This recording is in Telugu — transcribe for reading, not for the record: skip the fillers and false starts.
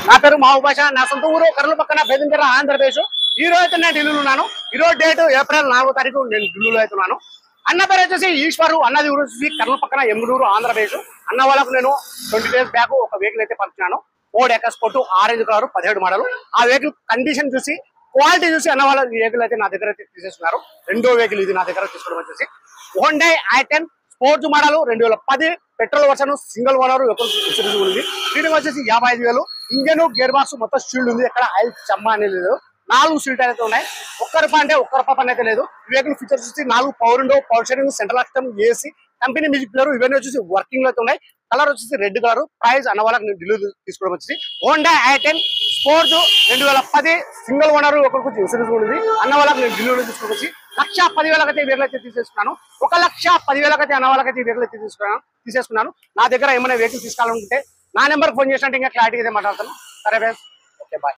నా పేరు మహబూబ్ బాషా. నా సొంత ఊరు కర్నూలు పక్కన బేదంచెర్ల, ఆంధ్రప్రదేశ్. ఈ రోజు అయితే నేను ఢిల్లీలో ఉన్నాను. ఈ రోజు డేట్ ఏప్రిల్ 4వ తారీఖు నేను ఢిల్లీలో అవుతున్నాను. అన్న పేరు వచ్చేసి ఈశ్వరు, అన్నది ఊరు వచ్చేసి కర్నూలు పక్కన ఎమ్ముడూరు, ఆంధ్రప్రదేశ్. అన్న వాళ్ళకు నేను 20 days బ్యాక్ ఒక వెహికల్ అయితే పంపించాను. Ford EcoSport orange colour 17 model. ఆ వెహికల్ కండిషన్ చూసి, క్వాలిటీ చూసి అన్న వాళ్ళ వెహికల్ అయితే నా దగ్గర అయితే తీసేస్తున్నారు. రెండో వెహికల్ ఇది నా దగ్గర తీసుకోవడం వచ్చేసి Honda i10 sports model 2010 petrol version, single owner ఉంది. ఫీడింగ్ వచ్చేసి 55,000. ఇంజన్, గేర్ బాక్స్ మొత్తం షీల్డ్ ఉంది. ఎక్కడ ఆయిల్ చెమ్మ అనేది లేదు. 4 సీట్లు అయితే ఉన్నాయి. ఒక్క రూపాయి అంటే ఒక్క రూపాయి పని అయితే లేదు. వెహికల్ ఫీచర్స్ వచ్చి 4 power window, power steering, central lock, AC, company music player ఇవన్నీ వచ్చేసి వర్కింగ్ లో అయితే ఉన్నాయి. కలర్ వచ్చేసి రెడ్ కలర్. ప్రైస్ అన్న వాళ్ళకి నేను డెలివరీ తీసుకోవడం వచ్చేసి Honda i10 sports 2010 single owner ఒకరికి ఇన్సూరెన్స్ ఉంది. అన్న వాళ్ళకి నేను డెలివరీ తీసుకోవడం వచ్చి 1,10,000 అయితే వెహికల్ అయితే తీసేసుకున్నాను. 1,10,000 అయితే అన్న వాళ్ళకైతే వెహికల్ అయితే తీసేసుకున్నాను. నా దగ్గర ఏమైనా వెహికల్ తీసుకోవాలనుకుంటే నా నెంబర్ ఫోన్ చేసినట్టు ఇంకా క్లారిటీ అయితే మాట్లాడతాను. సరే, ఓకే, బాయ్.